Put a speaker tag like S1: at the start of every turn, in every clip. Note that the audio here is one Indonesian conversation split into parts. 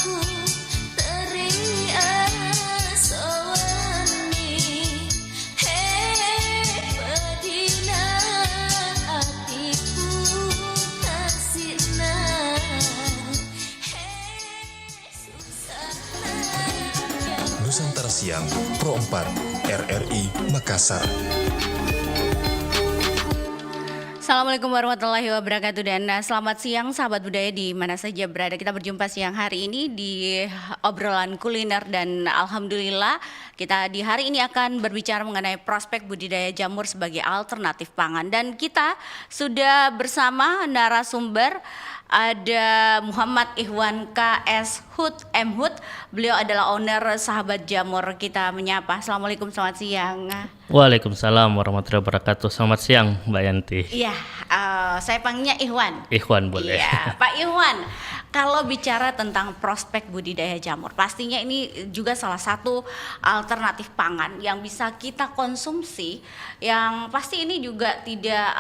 S1: Nusantara Siang Pro 4 RRI Makassar.
S2: Assalamualaikum warahmatullahi wabarakatuh dan selamat siang sahabat budaya di mana saja berada. Kita berjumpa siang hari ini di obrolan kuliner dan alhamdulillah kita di hari ini akan berbicara mengenai prospek budidaya jamur sebagai alternatif pangan. Dan kita sudah bersama narasumber, ada Muhammad Ihwan KS Hud M Hud. Beliau adalah owner Sahabat Jamur. Kita menyapa. Assalamualaikum, selamat siang.
S3: Waalaikumsalam warahmatullahi wabarakatuh. Selamat siang Mbak Yanti.
S2: Iya, saya panggilnya Ihwan.
S3: Ihwan boleh.
S2: Iya, Pak Ihwan. Kalau bicara tentang prospek budidaya jamur, pastinya ini juga salah satu alternatif pangan yang bisa kita konsumsi, yang pasti ini juga tidak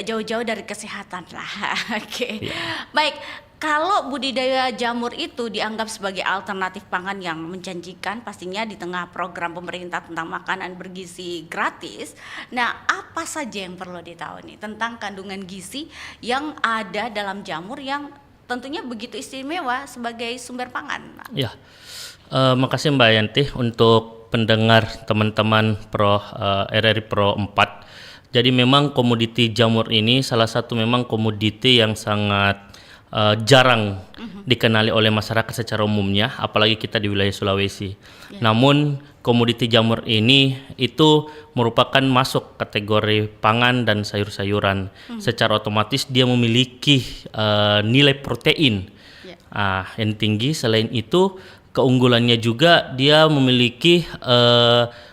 S2: jauh-jauh dari kesehatan lah. Oke.
S3: Ya.
S2: Baik, kalau budidaya jamur itu dianggap sebagai alternatif pangan yang menjanjikan pastinya di tengah program pemerintah tentang makanan bergizi gratis. Nah, apa saja yang perlu ditahu nih tentang kandungan gizi yang ada dalam jamur yang tentunya begitu istimewa sebagai sumber pangan?
S3: Ya, makasih Mbak Yanti untuk pendengar teman-teman RRI Pro 4. Jadi memang komoditi jamur ini salah satu memang komoditi yang sangat jarang dikenali oleh masyarakat secara umumnya, apalagi kita di wilayah Sulawesi. Namun komoditi jamur ini itu merupakan masuk kategori pangan dan sayur-sayuran. Secara otomatis dia memiliki nilai protein yang tinggi. Selain itu keunggulannya juga dia memiliki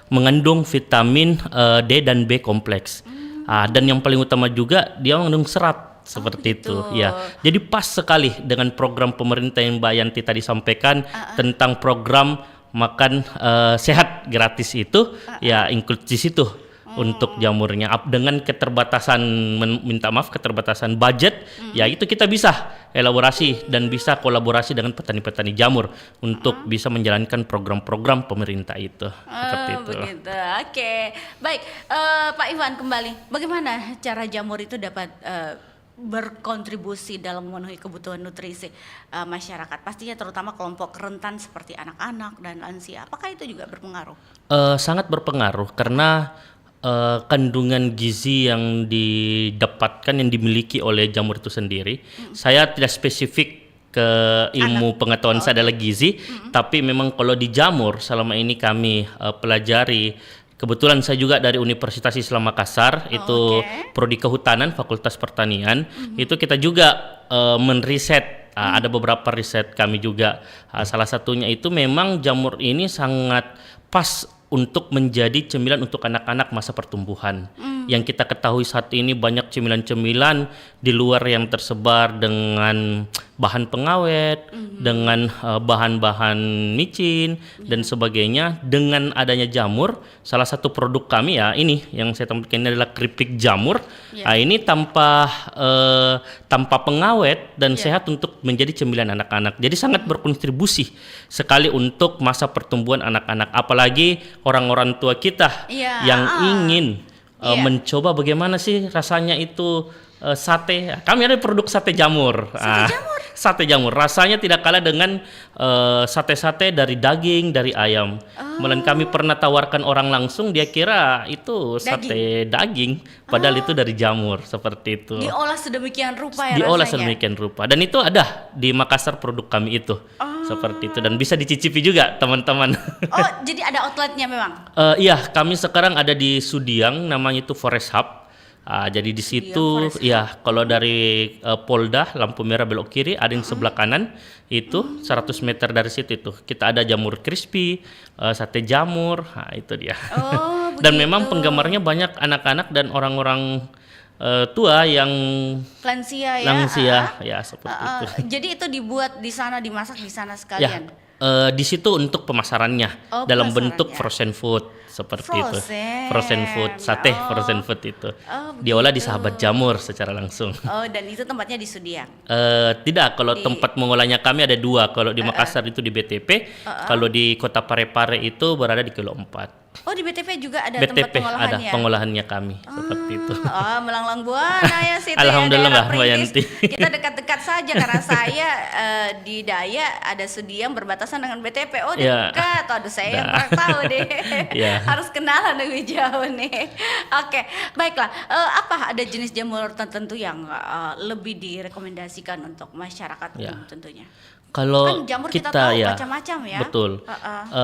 S3: mengandung vitamin D dan B kompleks. Dan yang paling utama juga dia mengandung serat seperti itu. Ya. Jadi pas sekali dengan program pemerintah yang Mbak Yanti tadi sampaikan tentang program makan sehat gratis itu, ya include di situ. Untuk jamurnya dengan keterbatasan keterbatasan budget, ya itu kita bisa elaborasi dan bisa kolaborasi dengan petani-petani jamur untuk bisa menjalankan program-program pemerintah itu. Seperti itu.
S2: Begitu. Oke. Baik, Pak Iwan kembali. Bagaimana cara jamur itu dapat berkontribusi dalam memenuhi kebutuhan nutrisi masyarakat? Pastinya terutama kelompok rentan seperti anak-anak dan lansia. Apakah itu juga berpengaruh?
S3: Sangat berpengaruh karena kandungan gizi yang didapatkan yang dimiliki oleh jamur itu sendiri. Saya tidak spesifik ke ilmu pengetahuan saya adalah gizi, tapi memang kalau di jamur selama ini kami pelajari. Kebetulan saya juga dari Universitas Islam Makassar, itu Prodi Kehutanan, Fakultas Pertanian. Itu kita juga menriset, ada beberapa riset kami juga. Salah satunya itu memang jamur ini sangat pas untuk menjadi cemilan untuk anak-anak masa pertumbuhan. Yang kita ketahui saat ini banyak cemilan-cemilan di luar yang tersebar dengan bahan pengawet, dengan bahan-bahan micin dan sebagainya. Dengan adanya jamur, salah satu produk kami ya ini yang saya tampilkan ini adalah keripik jamur. Ini tanpa pengawet dan sehat untuk menjadi cemilan anak-anak. Jadi sangat berkontribusi sekali untuk masa pertumbuhan anak-anak. Apalagi orang-orang tua kita yang ingin mencoba bagaimana sih rasanya itu sate. Kami ada produk sate jamur. Sate jamur rasanya tidak kalah dengan sate-sate dari daging, dari ayam. Malah kami pernah tawarkan orang langsung, dia kira itu sate daging, padahal itu dari jamur, seperti itu.
S2: Diolah sedemikian rupa ya
S3: Diolah
S2: rasanya?
S3: sedemikian rupa. Dan itu ada di Makassar produk kami itu. Seperti itu, dan bisa dicicipi juga teman-teman.
S2: Oh, jadi ada outletnya memang?
S3: Iya, kami sekarang ada di Sudiang, namanya itu Forest Hub. Jadi di situ, ya kalau dari Polda Lampu Merah belok kiri, ada yang sebelah kanan itu 100 meter dari situ itu kita ada jamur crispy, sate jamur, itu dia. Dan memang penggemarnya banyak anak-anak dan orang-orang tua yang lansia ya seperti itu.
S2: Jadi itu dibuat di sana, dimasak di sana sekalian.
S3: Ya, di situ untuk pemasarannya dalam bentuk frozen food seperti itu.
S2: Frozen.
S3: Frozen food, sate frozen food itu. Diolah di Sahabat Jamur secara langsung.
S2: Oh, dan itu tempatnya di Sudiang.
S3: Tidak, kalau tempat mengolahnya kami ada 2. Kalau di Makassar itu di BTP, kalau di Kota Parepare itu berada di Kilo 4.
S2: Oh, di BTP juga ada tempat
S3: BTP ada
S2: pengolahannya.
S3: pengolahannya kami seperti itu.
S2: Oh, melanglang buana ya situ
S3: Alhamdulillah,
S2: ya, daerah
S3: Mbak
S2: Perintis.
S3: Yanti.
S2: Kita dekat-dekat saja karena saya di Daya ada Sudiang berbatasan dengan BTP. Oh,
S3: Ya.
S2: dekat. Aduh, saya yang kurang tahu deh.
S3: Ya.
S2: Harus kenalan lebih jauh nih. Oke, baiklah. Apa ada jenis jamur tertentu yang lebih direkomendasikan untuk masyarakat
S3: Ya.
S2: umum tentunya?
S3: Kalau
S2: Kan jamur kita tahu
S3: ya,
S2: macam-macam ya.
S3: betul.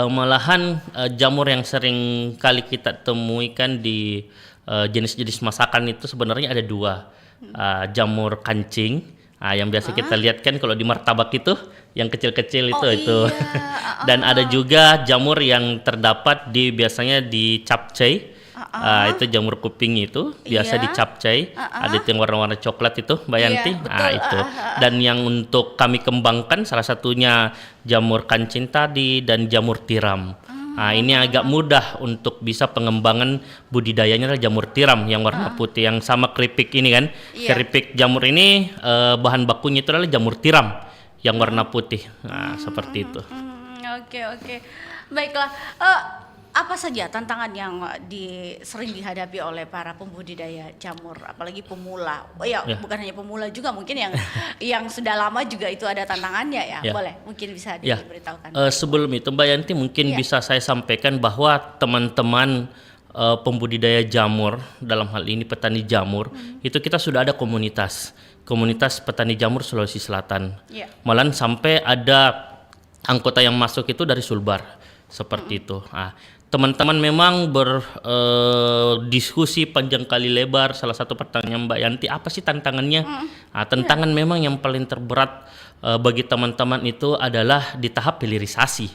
S3: Malahan jamur yang sering kali kita temui kan di jenis-jenis masakan itu sebenarnya ada 2. Jamur kancing, yang biasa kita lihat kan kalau di martabak itu, yang kecil-kecil itu.
S2: Iya.
S3: Dan ada juga jamur yang terdapat biasanya di capcay. Itu jamur kuping itu biasa
S2: Iya.
S3: di capcay, ada itu yang warna-warna coklat itu, Mbak
S2: Iya,
S3: Yanti.
S2: betul.
S3: Itu. Dan yang untuk kami kembangkan salah satunya jamur kancing tadi dan jamur tiram. Ini agak mudah untuk bisa pengembangan budidayanya adalah jamur tiram yang warna putih yang sama keripik ini kan.
S2: Iya.
S3: Keripik jamur ini bahan bakunya itu adalah jamur tiram yang warna putih. Seperti itu.
S2: Oke. Baiklah. Apa saja tantangan yang sering dihadapi oleh para pembudidaya jamur, apalagi pemula? Ya. Bukan hanya pemula juga, mungkin yang sudah lama juga itu ada tantangannya ya.
S3: Ya.
S2: Boleh, mungkin bisa
S3: Ya.
S2: diberitahukan.
S3: Sebelum itu Mbak Yanti mungkin bisa saya sampaikan bahwa teman-teman pembudidaya jamur, dalam hal ini petani jamur, itu kita sudah ada komunitas petani jamur Sulawesi Selatan.
S2: Ya.
S3: Malahan sampai ada anggota yang masuk itu dari Sulbar seperti itu. Teman-teman memang berdiskusi panjang kali lebar. Salah satu pertanyaan Mbak Yanti, apa sih tantangannya? Tantangan memang yang paling terberat bagi teman-teman itu adalah di tahap hilirisasi,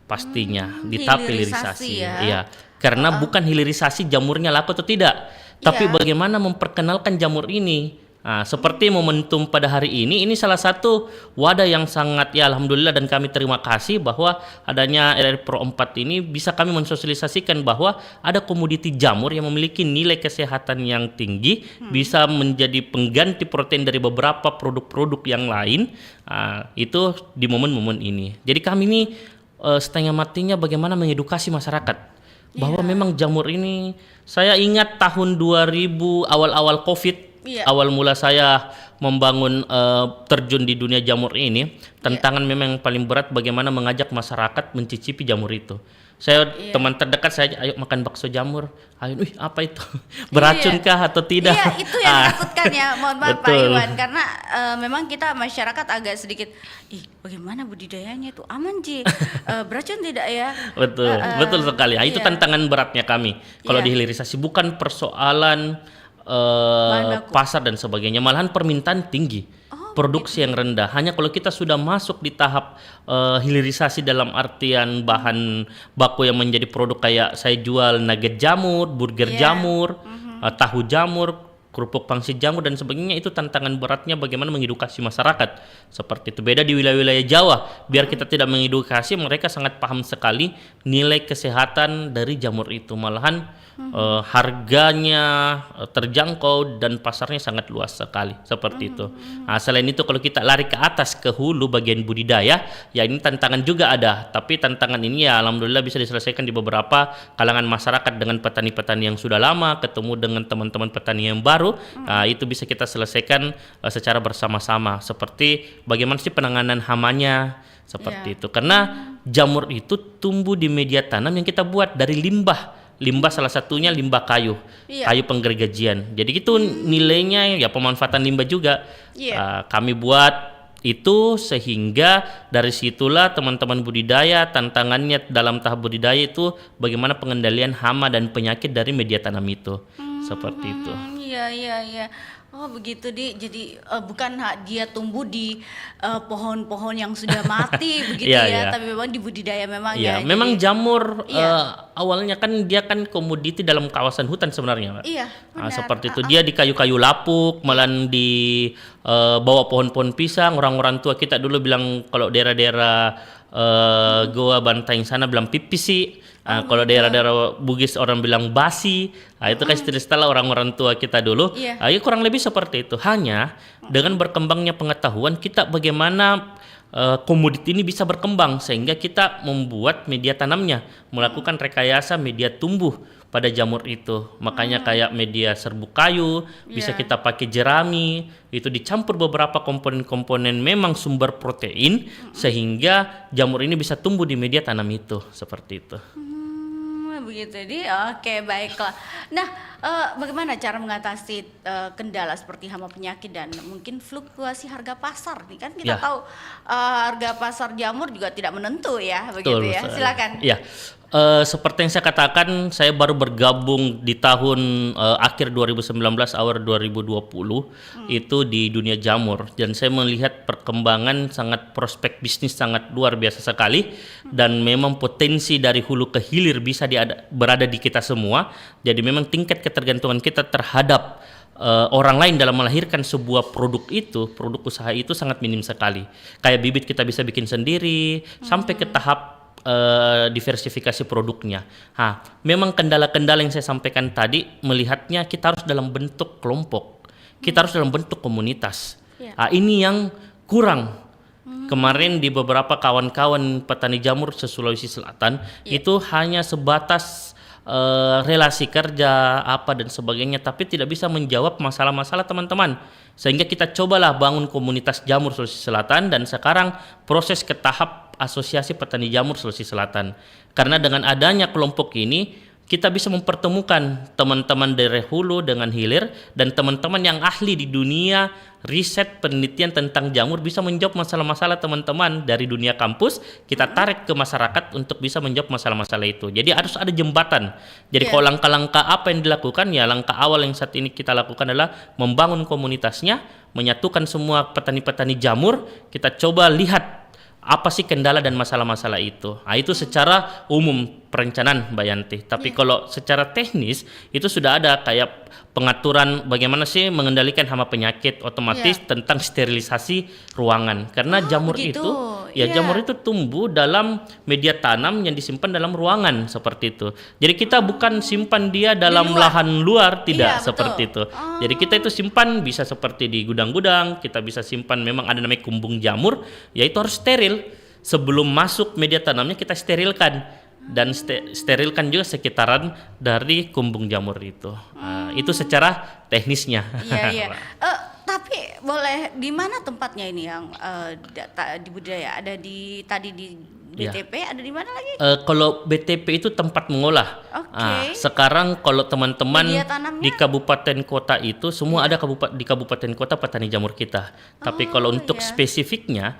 S3: pastinya di tahap hilirisasi.
S2: ya.
S3: Iya, karena bukan hilirisasi jamurnya laku atau tidak, tapi bagaimana memperkenalkan jamur ini. Seperti momentum pada hari ini salah satu wadah yang sangat alhamdulillah dan kami terima kasih bahwa adanya RRI Pro 4 ini bisa kami mensosialisasikan bahwa ada komoditi jamur yang memiliki nilai kesehatan yang tinggi, bisa menjadi pengganti protein dari beberapa produk-produk yang lain, itu di momen-momen ini. Jadi kami ini setengah matinya bagaimana mengedukasi masyarakat bahwa memang jamur ini, saya ingat tahun 2000 awal-awal Covid, awal mula saya membangun terjun di dunia jamur ini, tantangan memang yang paling berat bagaimana mengajak masyarakat mencicipi jamur itu. Saya teman terdekat saya, ayo makan bakso jamur. Ayo, apa itu? Beracunkah atau tidak?
S2: Iya, itu yang menakutkan ya. Mohon maaf Pak
S3: Betul.
S2: Iwan, karena memang kita masyarakat agak sedikit, bagaimana budidayanya itu aman Ji? Beracun tidak ya?
S3: Betul sekali. Itu tantangan beratnya kami. Kalau dihilirisasi bukan persoalan pasar dan sebagainya, malahan permintaan tinggi, produksi yang rendah. Hanya kalau kita sudah masuk di tahap hilirisasi dalam artian bahan baku yang menjadi produk kayak saya jual nugget jamur, burger jamur, tahu jamur, kerupuk pangsit jamur dan sebagainya, itu tantangan beratnya bagaimana mengedukasi masyarakat seperti itu. Beda di wilayah-wilayah Jawa, biar kita tidak mengedukasi, mereka sangat paham sekali nilai kesehatan dari jamur itu. Malahan harganya terjangkau dan pasarnya sangat luas sekali seperti itu. Selain itu kalau kita lari ke atas ke hulu bagian budidaya, ya ini tantangan juga ada. Tapi tantangan ini ya alhamdulillah bisa diselesaikan di beberapa kalangan masyarakat dengan petani-petani yang sudah lama ketemu dengan teman-teman petani yang baru. Itu bisa kita selesaikan secara bersama-sama. Seperti bagaimana sih penanganan hamanya seperti itu. Karena jamur itu tumbuh di media tanam yang kita buat dari limbah. Limbah salah satunya limbah kayu, kayu penggergajian. Jadi itu nilainya ya pemanfaatan limbah juga. Kami buat itu sehingga dari situlah teman-teman budidaya tantangannya dalam tahap budidaya itu bagaimana pengendalian hama dan penyakit dari media tanam itu. Seperti itu.
S2: Iya. Oh begitu jadi bukan dia tumbuh di pohon-pohon yang sudah mati begitu tapi memang di budidaya memang
S3: memang jamur awalnya kan dia kan komoditi dalam kawasan hutan sebenarnya, Pak.
S2: Benar.
S3: Seperti itu dia di kayu-kayu lapuk, malah di bawah pohon-pohon pisang. Orang-orang tua kita dulu bilang kalau daerah-daerah Goa Bantaing sana bilang pipis sih. Kalau daerah-daerah Bugis orang bilang basi. Itu kan istilah orang-orang tua kita dulu.
S2: Iya.
S3: Ya kurang lebih seperti itu. Hanya dengan berkembangnya pengetahuan kita bagaimana komoditi ini bisa berkembang sehingga kita membuat media tanamnya, melakukan rekayasa media tumbuh pada jamur itu. Makanya kayak media serbuk kayu, bisa kita pakai jerami, itu dicampur beberapa komponen-komponen memang sumber protein sehingga jamur ini bisa tumbuh di media tanam itu, seperti itu.
S2: Begitu. Jadi oke, baiklah. Nah, bagaimana cara mengatasi kendala seperti hama penyakit dan mungkin fluktuasi harga pasar nih kan kita tahu harga pasar jamur juga tidak menentu ya, begitu ya. Silakan.
S3: Iya. Seperti yang saya katakan, saya baru bergabung di tahun akhir 2019 awal 2020 itu di dunia jamur, dan saya melihat perkembangan sangat, prospek bisnis sangat luar biasa sekali, dan memang potensi dari hulu ke hilir bisa berada di kita semua. Jadi memang tingkat ketergantungan kita terhadap orang lain dalam melahirkan sebuah produk usaha itu sangat minim sekali. Kayak bibit kita bisa bikin sendiri sampai ke tahap diversifikasi produknya. Memang kendala-kendala yang saya sampaikan tadi, melihatnya kita harus dalam bentuk kelompok, kita harus dalam bentuk komunitas. Ini yang kurang. Kemarin di beberapa kawan-kawan petani jamur se-Sulawesi Selatan itu hanya sebatas relasi kerja apa dan sebagainya, tapi tidak bisa menjawab masalah-masalah teman-teman. Sehingga kita cobalah bangun komunitas jamur Sulawesi Selatan, dan sekarang proses ke tahap Asosiasi Petani Jamur Sulawesi Selatan. Karena dengan adanya kelompok ini, kita bisa mempertemukan teman-teman dari hulu dengan hilir, dan teman-teman yang ahli di dunia riset penelitian tentang jamur bisa menjawab masalah-masalah teman-teman dari dunia kampus. Kita tarik ke masyarakat untuk bisa menjawab masalah-masalah itu. Jadi harus ada jembatan. Jadi kalau langkah-langkah apa yang dilakukan, ya langkah awal yang saat ini kita lakukan adalah membangun komunitasnya, menyatukan semua petani-petani jamur. Kita coba lihat apa sih kendala dan masalah-masalah itu. Itu secara umum perencanaan, Mbak Yanti. Tapi kalau secara teknis itu sudah ada kayak pengaturan bagaimana sih mengendalikan hama penyakit otomatis tentang sterilisasi ruangan. Karena jamur
S2: begitu.
S3: jamur itu tumbuh dalam media tanam yang disimpan dalam ruangan seperti itu. Jadi kita bukan simpan dia dalam lahan luar, tidak seperti itu. Jadi kita itu simpan bisa seperti di gudang-gudang, kita bisa simpan, memang ada namanya kumbung jamur, yaitu harus steril. Sebelum masuk media tanamnya kita sterilkan, dan sterilkan juga sekitaran dari kumbung jamur itu. Itu secara teknisnya.
S2: Iya. Tapi boleh di mana tempatnya ini yang di budidaya? Ada di BTP, ada di mana lagi?
S3: Kalau BTP itu tempat mengolah. Sekarang kalau teman-teman di kabupaten kota itu semua ada di kabupaten kota petani jamur kita. Tapi kalau untuk spesifiknya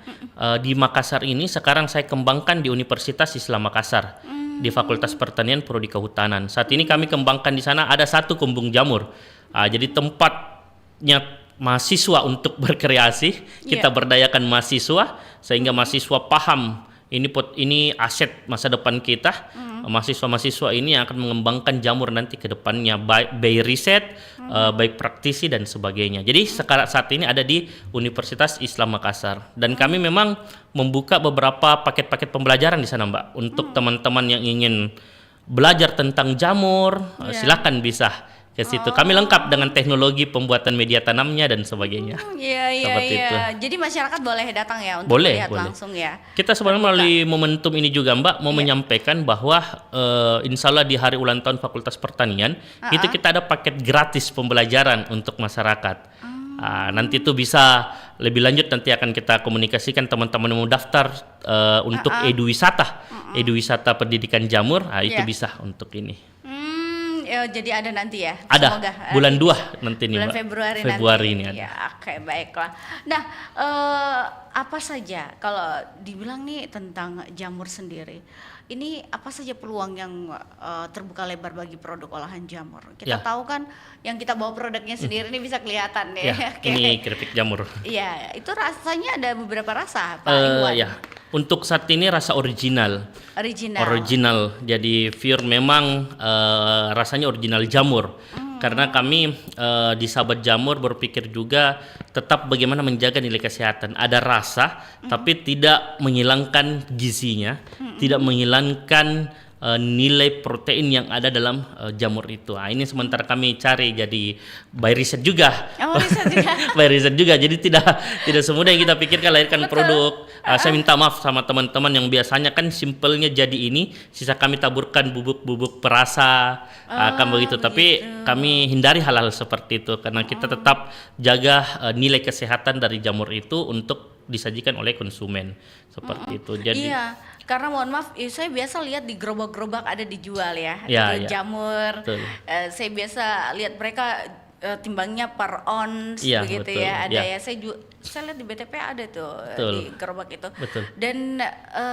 S3: di Makassar ini sekarang saya kembangkan di Universitas Islam Makassar, di Fakultas Pertanian Prodi Kehutanan. Saat ini kami kembangkan di sana ada satu kumbung jamur. Jadi tempatnya mahasiswa untuk berkreasi, kita berdayakan mahasiswa sehingga mahasiswa paham ini aset masa depan kita. Mahasiswa-mahasiswa ini yang akan mengembangkan jamur nanti ke depannya, baik riset, baik praktisi dan sebagainya. Jadi sekarang saat ini ada di Universitas Islam Makassar, dan kami memang membuka beberapa paket-paket pembelajaran di sana, Mbak, untuk teman-teman yang ingin belajar tentang jamur. Silakan bisa ke situ. Kami lengkap dengan teknologi pembuatan media tanamnya dan sebagainya.
S2: Iya. Jadi masyarakat boleh datang ya untuk melihat langsung ya.
S3: Kita sebenarnya melalui momentum ini juga, Mbak, mau menyampaikan bahwa insya Allah di hari ulang tahun Fakultas Pertanian itu kita ada paket gratis pembelajaran untuk masyarakat. Nanti itu bisa lebih lanjut, nanti akan kita komunikasikan teman-teman yang mau daftar untuk eduwisata pendidikan jamur. Itu bisa untuk ini.
S2: Jadi ada nanti ya?
S3: Ada,
S2: semoga,
S3: bulan 2 nanti nih,
S2: bulan
S3: Mbak.
S2: Februari
S3: ini ada.
S2: Ya, oke, baiklah. Nah, apa saja kalau dibilang nih tentang jamur sendiri, ini apa saja peluang yang terbuka lebar bagi produk olahan jamur? Kita tahu kan yang kita bawa produknya sendiri ini bisa kelihatan ya.
S3: Ini keripik jamur.
S2: Iya, itu rasanya ada beberapa rasa, Pak Iwan.
S3: Untuk saat ini rasa original. Jadi pure memang rasanya original jamur. Karena kami di Sahabat Jamur berpikir juga tetap bagaimana menjaga nilai kesehatan. Ada rasa, tapi tidak menghilangkan gizinya, tidak menghilangkan nilai protein yang ada dalam jamur itu. Nah, ini sementara kami cari jadi by riset juga.
S2: Oh, riset juga.
S3: By riset juga. Jadi tidak semudah yang kita pikirkan lahirkan produk. Saya minta maaf sama teman-teman yang biasanya kan simpelnya jadi ini, sisa kami taburkan bubuk-bubuk perasa, kan begitu. Tapi kami hindari hal-hal seperti itu karena kita tetap jaga nilai kesehatan dari jamur itu untuk disajikan oleh konsumen seperti itu. Jadi
S2: iya, karena mohon maaf, saya biasa lihat di gerobak-gerobak ada dijual ya,
S3: Ya,
S2: itu
S3: ya.
S2: jamur.
S3: Betul.
S2: Saya biasa lihat mereka timbangnya per ons
S3: Iya,
S2: begitu
S3: betul.
S2: ya. Ada
S3: Ya.
S2: ya, saya lihat di BTP ada tuh
S3: Betul.
S2: di gerobak itu.
S3: Betul.
S2: Dan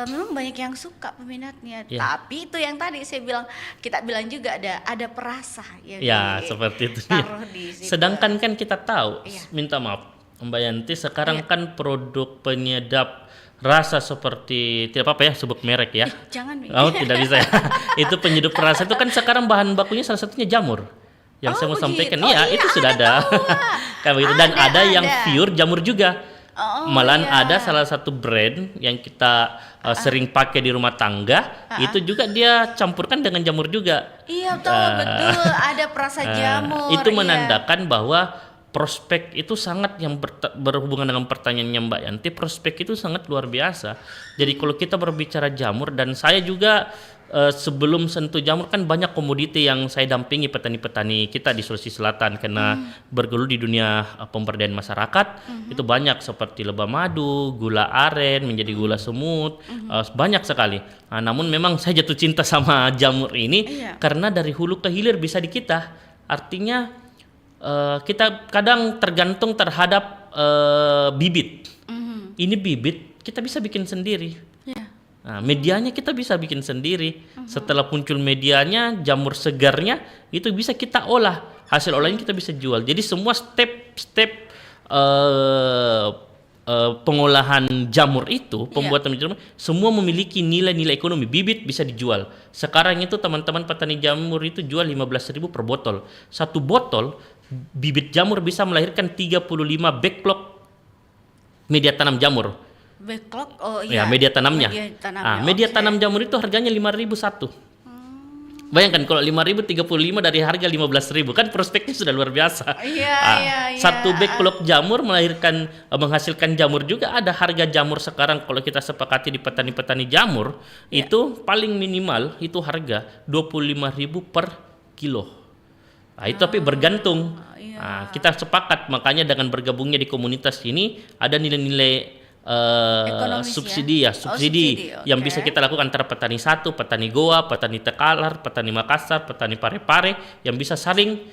S2: memang banyak yang suka peminatnya.
S3: Ya.
S2: Tapi itu yang tadi saya bilang, kita bilang juga ada perasa ya.
S3: Ya, seperti itu.
S2: Taruh di situ.
S3: Sedangkan kan kita tahu,
S2: Iya.
S3: minta maaf Mbak Yanti, sekarang kan produk penyedap rasa seperti, tidak apa-apa ya sebut merek ya.
S2: Jangan Mi.
S3: Oh, tidak bisa ya. Itu penyedap rasa itu kan sekarang bahan bakunya salah satunya jamur. Yang saya mau
S2: begitu.
S3: sampaikan,
S2: Oh,
S3: iya,
S2: iya,
S3: itu sudah ada. Kayak begitu. Dan ada yang pure jamur juga. Malahan
S2: iya.
S3: ada salah satu brand yang kita sering pakai di rumah tangga, itu juga dia campurkan dengan jamur juga.
S2: Iya betul, ada perasa jamur.
S3: Itu
S2: iya.
S3: menandakan bahwa prospek itu sangat yang berhubungan dengan pertanyaannya Mbak Yanti, prospek itu sangat luar biasa. Jadi kalau kita berbicara jamur, dan saya juga sebelum sentuh jamur kan banyak komoditi yang saya dampingi petani-petani kita di Sulawesi Selatan karena bergelut di dunia pemberdayaan masyarakat. Itu banyak seperti lebah madu, gula aren menjadi gula semut, banyak sekali. Nah, namun memang saya jatuh cinta sama jamur ini karena dari hulu ke hilir bisa di kita. Artinya kita kadang tergantung terhadap bibit. Ini bibit kita bisa bikin sendiri. Nah, medianya kita bisa bikin sendiri. Setelah muncul medianya, jamur segarnya itu bisa kita olah. Hasil olahnya kita bisa jual. Jadi semua step-step pengolahan jamur itu, pembuatan jamur, semua memiliki nilai-nilai ekonomi. Bibit bisa dijual. Sekarang itu teman-teman petani jamur itu jual 15.000 per botol. Satu botol bibit jamur bisa melahirkan 35 backlog media tanam jamur.
S2: Backlog, oh
S3: Ya,
S2: iya.
S3: media tanamnya. Media
S2: Oke.
S3: tanam jamur itu harganya 5.000 satu. Bayangkan kalau 5.000 35 dari harga 15.000, kan prospeknya sudah luar biasa.
S2: Iya.
S3: Satu backlog jamur menghasilkan jamur juga. Ada harga jamur sekarang kalau kita sepakati di petani-petani jamur itu paling minimal itu harga 25.000 per kilo. Nah, itu tapi bergantung. Nah, kita sepakat makanya dengan bergabungnya di komunitas ini ada nilai-nilai
S2: Ekonomis
S3: subsidi
S2: ya?
S3: subsidi
S2: Subsidi,
S3: yang
S2: oke.
S3: bisa kita lakukan antara petani satu, petani Goa, petani Tekalar, petani Makassar, petani Parepare yang bisa saling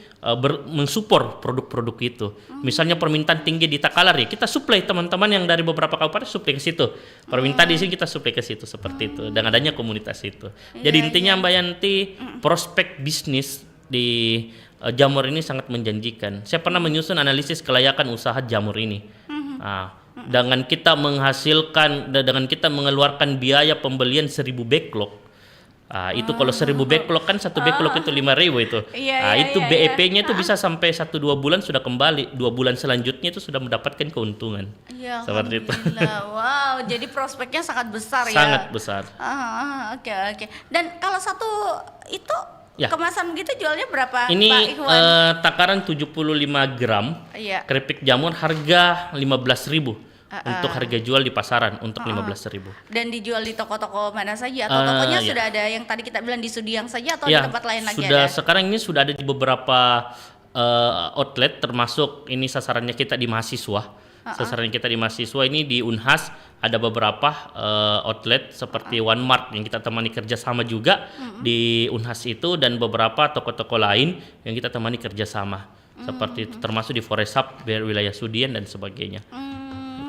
S3: mensupport produk-produk itu. Misalnya permintaan tinggi di Tekalar ya, kita suplai teman-teman yang dari beberapa kabupaten suplai ke situ. Permintaan di sini kita suplai ke situ seperti itu. Dan adanya komunitas itu. Jadi intinya Mbak Yanti, prospek bisnis di jamur ini sangat menjanjikan. Saya pernah menyusun analisis kelayakan usaha jamur ini. Dengan kita mengeluarkan biaya pembelian 1.000 backlog. Itu kalau 1.000 backlog kan satu backlog itu 5.000 itu. Itu BEP-nya itu bisa sampai 1-2 bulan sudah kembali. 2 bulan selanjutnya itu sudah mendapatkan keuntungan.
S2: Iya,
S3: Seperti itu.
S2: alhamdulillah. Wow, jadi prospeknya sangat besar ya.
S3: Sangat besar.
S2: Oke. Dan kalau satu itu kemasan gitu jualnya berapa,
S3: Ini
S2: Pak Ikhwan?
S3: takaran 75 gram.
S2: Iya.
S3: Keripik jamur harga 15.000 untuk harga jual di pasaran untuk 15.000.
S2: Dan dijual di toko-toko mana saja atau tokonya sudah ada yang tadi kita bilang di Sudiang saja atau di tempat lain lagi
S3: sudah
S2: ada?
S3: sekarang ini sudah ada di beberapa outlet, termasuk ini sasarannya kita di mahasiswa. Sasaran kita di mahasiswa ini di Unhas ada beberapa outlet seperti One Mart yang kita temani kerjasama juga di Unhas itu, dan beberapa toko-toko lain yang kita temani kerjasama seperti itu, termasuk di Forest Hub wilayah Sudian dan sebagainya.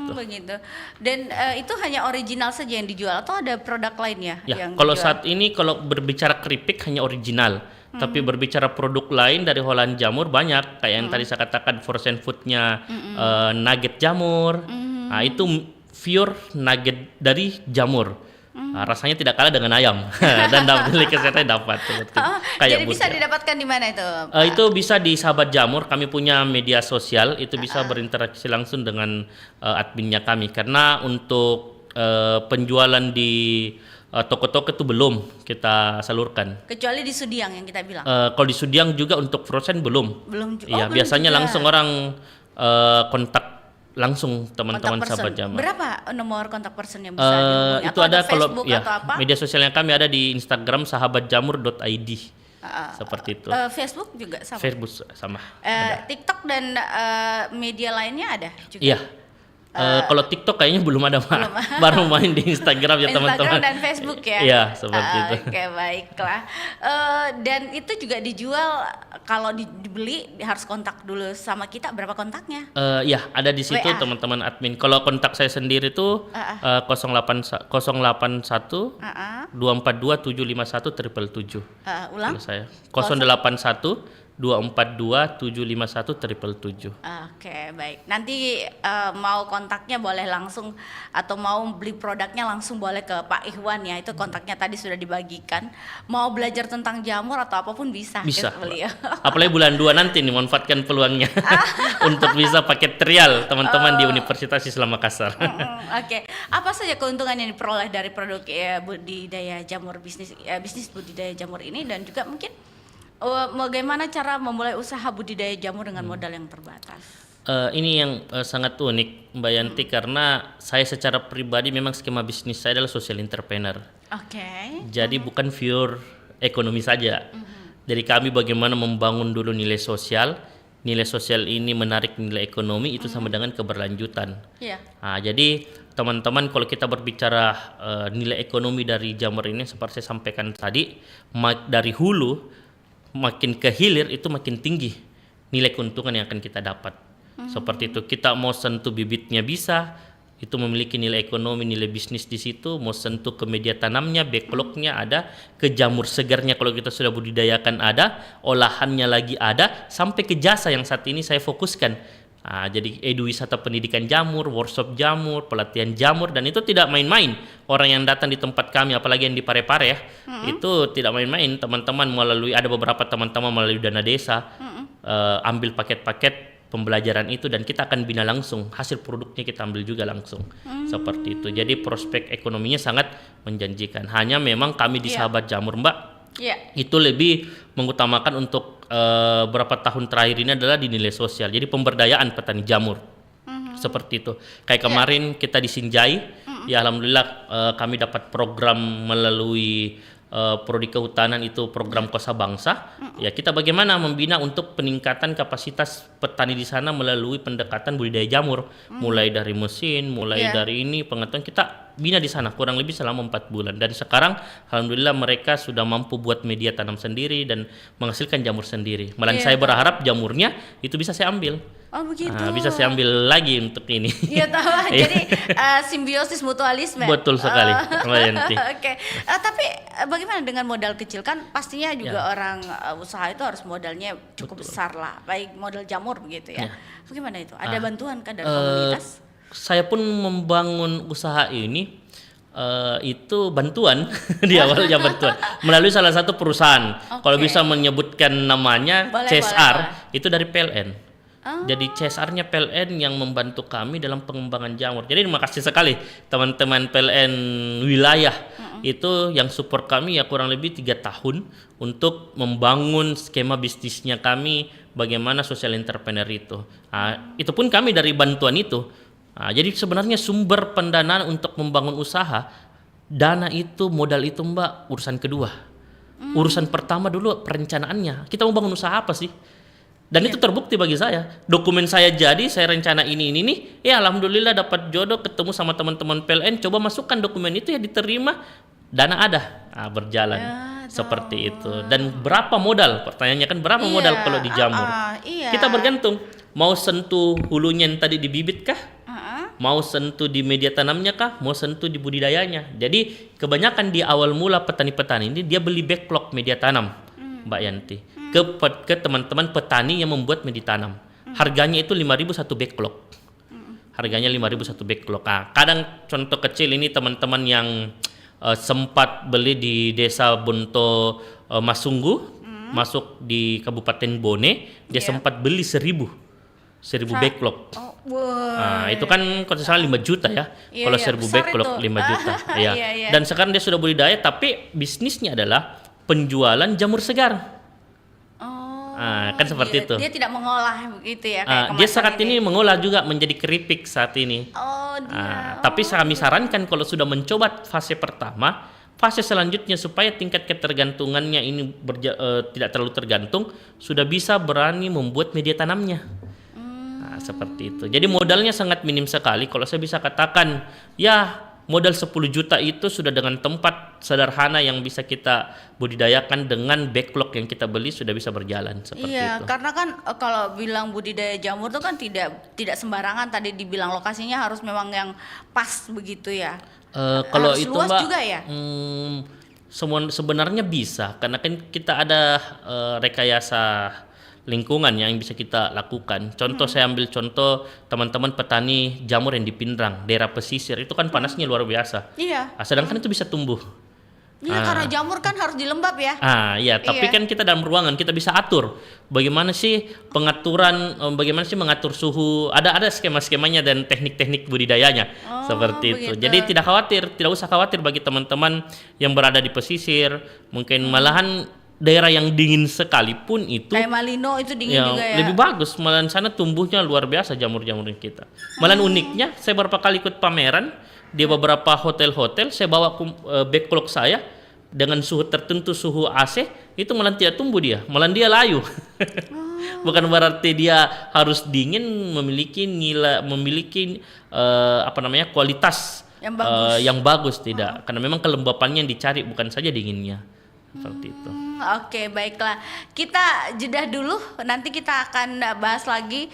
S2: Begitu. Dan itu hanya original saja yang dijual atau ada produk lainnya
S3: Ya,
S2: yang
S3: kalau
S2: dijual?
S3: saat ini kalau berbicara keripik hanya original, tapi berbicara produk lain dari olahan jamur banyak, kayak yang tadi saya katakan frozen foodnya nugget jamur, nah itu pure nugget dari jamur. Rasanya tidak kalah dengan ayam dan nilai kesehatannya dapat seperti kayak
S2: Jadi bisa
S3: burger.
S2: didapatkan di mana itu?
S3: Itu bisa di Sahabat Jamur, kami punya media sosial, itu bisa berinteraksi langsung dengan adminnya kami. Karena untuk penjualan di toko-toko itu belum kita salurkan.
S2: Kecuali di Sudiang yang kita bilang.
S3: Kalau di Sudiang juga untuk frozen belum.
S2: Belum
S3: Iya,
S2: belum
S3: biasanya
S2: juga.
S3: langsung orang kontak langsung teman-teman
S2: Kontak person.
S3: Sahabat Jamur.
S2: Berapa nomor kontak person yang bisa dihubungi?
S3: Itu
S2: Atau
S3: ada kalau
S2: Facebook
S3: ya
S2: atau apa?
S3: media sosialnya kami ada di Instagram sahabatjamur.id. Seperti itu.
S2: Facebook juga sama.
S3: Facebook sama.
S2: TikTok dan media lainnya ada juga.
S3: Iya. Kalau TikTok kayaknya belum ada, Pak. Baru main di Instagram ya teman-teman.
S2: Instagram dan Facebook ya.
S3: Iya, seperti itu.
S2: Oke, baiklah. Dan itu juga dijual kalau dibeli harus kontak dulu sama kita, berapa kontaknya?
S3: Ya, ada di situ
S2: WA.
S3: teman-teman admin. Kalau kontak saya sendiri tuh 081 242 751 777.
S2: Ulang?
S3: Kalau saya 081 242 751 777.
S2: Oke, baik. Nanti mau kontaknya boleh langsung atau mau beli produknya langsung boleh ke Pak Ikhwan ya. Itu kontaknya tadi sudah dibagikan. Mau belajar tentang jamur atau apapun bisa.
S3: Bisa.
S2: ke beliau.
S3: Apalagi bulan 2 nanti nih manfaatkan peluangnya untuk bisa paket trial teman-teman di Universitas Islam Makassar.
S2: Oke. Apa saja keuntungan yang diperoleh dari produk budidaya jamur bisnis budidaya jamur ini, dan juga mungkin bagaimana cara memulai usaha budidaya jamur dengan modal yang terbatas?
S3: Ini yang sangat unik Mbak Yanti, karena saya secara pribadi memang skema bisnis saya adalah social entrepreneur.
S2: Oke.
S3: Jadi bukan pure ekonomi saja. Dari kami bagaimana membangun dulu nilai sosial ini menarik nilai ekonomi, itu sama dengan keberlanjutan.
S2: Iya.
S3: Nah, jadi teman-teman kalau kita berbicara nilai ekonomi dari jamur ini seperti saya sampaikan tadi, dari hulu makin ke hilir itu makin tinggi nilai keuntungan yang akan kita dapat. Seperti itu, kita mau sentuh bibitnya bisa, itu memiliki nilai ekonomi, nilai bisnis di situ. Mau sentuh ke media tanamnya, backlognya ada, ke jamur segarnya kalau kita sudah budidayakan ada, olahannya lagi ada, sampai ke jasa yang saat ini saya fokuskan. Jadi wisata pendidikan jamur, workshop jamur, pelatihan jamur, dan itu tidak main-main. Orang yang datang di tempat kami, apalagi yang di Parepare ya, itu tidak main-main. Teman-teman ada beberapa teman-teman melalui dana desa, ambil paket-paket pembelajaran itu, dan kita akan bina langsung. Hasil produknya kita ambil juga langsung. Seperti itu. Jadi prospek ekonominya sangat menjanjikan. Hanya memang kami di Sahabat Jamur, Mbak, itu lebih mengutamakan untuk berapa tahun terakhir ini adalah di nilai sosial. Jadi pemberdayaan petani jamur. Seperti itu. Kayak kemarin kita di Sinjai, ya alhamdulillah kami dapat program melalui Prodi Kehutanan, itu program Kosa Bangsa. Ya, kita bagaimana membina untuk peningkatan kapasitas petani di sana melalui pendekatan budidaya jamur. Mulai dari mesin, dari ini pengetahuan kita bina di sana kurang lebih selama 4 bulan, dan sekarang alhamdulillah mereka sudah mampu buat media tanam sendiri dan menghasilkan jamur sendiri. Malah saya berharap jamurnya itu bisa saya ambil.
S2: Oh begitu.
S3: Bisa saya ambil lagi untuk ini.
S2: Iya tahu. Jadi simbiosis mutualisme.
S3: Betul sekali, Mbak Yanti.
S2: Oke. Tapi bagaimana dengan modal kecil? Kan pastinya juga orang usaha itu harus modalnya cukup besar lah. Baik modal jamur begitu ya. Bagaimana itu? Ada bantuan kan dari komunitas?
S3: Saya pun membangun usaha ini itu bantuan di awalnya bantuan melalui salah satu perusahaan. Kalau bisa menyebutkan namanya, CSR, itu dari PLN. Jadi CSR-nya PLN yang membantu kami dalam pengembangan jamur. Jadi terima kasih sekali teman-teman PLN wilayah itu yang support kami ya kurang lebih 3 tahun untuk membangun skema bisnisnya kami, bagaimana social entrepreneur itu. Itu pun kami dari bantuan itu. Jadi sebenarnya sumber pendanaan untuk membangun usaha, dana itu, modal itu Mbak, urusan kedua. Urusan pertama dulu perencanaannya. Kita mau bangun usaha apa sih? Dan itu terbukti bagi saya. Dokumen saya jadi, saya rencana ini nih. Ya alhamdulillah dapat jodoh, ketemu sama teman-teman PLN, coba masukkan dokumen itu ya diterima, dana ada. Berjalan. Seperti itu. Dan berapa modal? Pertanyaannya kan berapa modal kalau di jamur? Kita bergantung. Mau sentuh hulunya yang tadi di bibit kah? Mau sentuh di media tanamnya kah? Mau sentuh di budidayanya? Jadi kebanyakan di awal mula petani-petani ini dia beli backlog media tanam, Mbak Yanti, ke teman-teman petani yang membuat media tanam. Harganya itu 5.000 satu backlog. Harganya 5.000 satu backlog. Kadang contoh kecil ini teman-teman yang sempat beli di Desa Bonto Masunggu, masuk di Kabupaten Bone, dia
S2: Iya.
S3: sempat beli 1000 backlog.
S2: Oh, wah.
S3: Nah, itu kan kalau salah 5 juta ya.
S2: Iya,
S3: Kalau
S2: iya,
S3: 1000
S2: besar
S3: backlog
S2: itu.
S3: 5 juta. Iya.
S2: Iya, iya.
S3: Dan sekarang dia sudah budidaya tapi bisnisnya adalah penjualan jamur segar.
S2: Oh,
S3: Kan seperti itu.
S2: Dia tidak mengolah begitu ya kayak
S3: Dia
S2: kemasan
S3: saat ini mengolah juga menjadi keripik saat ini.
S2: Oh, dia.
S3: Tapi kami sarankan kalau sudah mencoba fase pertama, fase selanjutnya supaya tingkat ketergantungannya ini tidak terlalu tergantung, sudah bisa berani membuat media tanamnya. Seperti itu. Jadi modalnya sangat minim sekali. Kalau saya bisa katakan, ya modal 10 juta itu sudah dengan tempat sederhana yang bisa kita budidayakan dengan backlog yang kita beli sudah bisa berjalan seperti
S2: Iya,
S3: itu.
S2: karena kan kalau bilang budidaya jamur tuh kan tidak sembarangan. Tadi dibilang lokasinya harus memang yang pas begitu ya.
S3: Kalau
S2: Harus
S3: itu
S2: luas
S3: Mbak,
S2: juga ya?
S3: sebenarnya bisa karena kan kita ada rekayasa lingkungan yang bisa kita lakukan. Contoh saya ambil contoh teman-teman petani jamur yang di Pindrang, daerah pesisir itu kan panasnya luar biasa.
S2: Iya.
S3: Sedangkan itu bisa tumbuh.
S2: Iya, karena jamur kan harus dilembab ya.
S3: Iya, tapi
S2: Iya.
S3: kan kita dalam ruangan kita bisa atur bagaimana sih pengaturan, bagaimana sih mengatur suhu. Ada skema-skemanya dan teknik-teknik budidayanya seperti itu.
S2: begitu.
S3: Jadi tidak usah khawatir bagi teman-teman yang berada di pesisir, mungkin malahan daerah yang dingin sekalipun itu
S2: Kayak Malino itu dingin juga ya.
S3: lebih bagus. Malahan sana tumbuhnya luar biasa jamur-jamurnya kita. Malahan uniknya saya beberapa kali ikut pameran di beberapa hotel-hotel, saya bawa backlog saya dengan suhu tertentu, suhu AC itu malah tidak tumbuh dia, malah dia layu. Bukan berarti dia harus dingin, memiliki kualitas
S2: Yang bagus.
S3: tidak, karena memang kelembapannya yang dicari bukan saja dinginnya seperti itu.
S2: Oke, baiklah. Kita jeda dulu. Nanti kita akan bahas lagi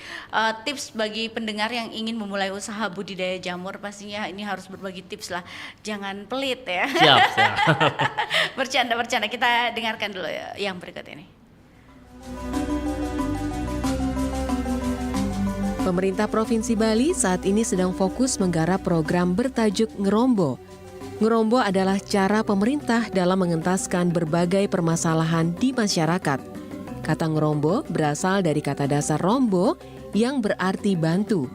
S2: tips bagi pendengar yang ingin memulai usaha budidaya jamur. Pastinya ini harus berbagi tips lah. Jangan pelit ya.
S3: Siap.
S2: Bercanda. Kita dengarkan dulu ya yang berikut ini.
S4: Pemerintah Provinsi Bali saat ini sedang fokus menggarap program bertajuk Ngerombo. Ngerombo adalah cara pemerintah dalam mengentaskan berbagai permasalahan di masyarakat. Kata ngerombo berasal dari kata dasar rombo yang berarti bantu.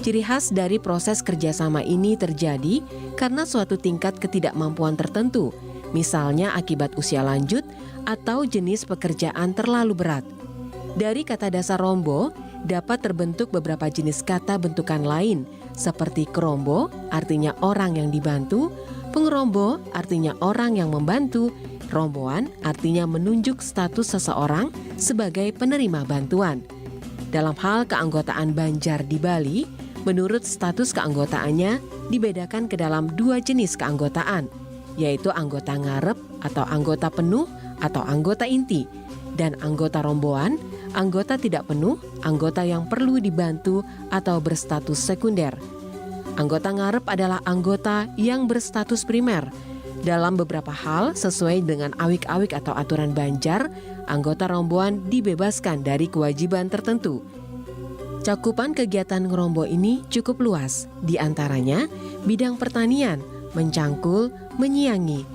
S4: Ciri khas dari proses kerjasama ini terjadi karena suatu tingkat ketidakmampuan tertentu, misalnya akibat usia lanjut atau jenis pekerjaan terlalu berat. Dari kata dasar rombo, dapat terbentuk beberapa jenis kata bentukan lain, seperti kerombo, artinya orang yang dibantu, pengerombo, artinya orang yang membantu, romboan, artinya menunjuk status seseorang sebagai penerima bantuan. Dalam hal keanggotaan Banjar di Bali, menurut status keanggotaannya dibedakan ke dalam 2 jenis keanggotaan, yaitu anggota ngarep atau anggota penuh atau anggota inti, dan anggota romboan, anggota tidak penuh, anggota yang perlu dibantu atau berstatus sekunder. Anggota ngarep adalah anggota yang berstatus primer. Dalam beberapa hal, sesuai dengan awik-awik atau aturan Banjar, anggota romboan dibebaskan dari kewajiban tertentu. Cakupan kegiatan ngerombo ini cukup luas, di antaranya bidang pertanian, mencangkul, menyiangi,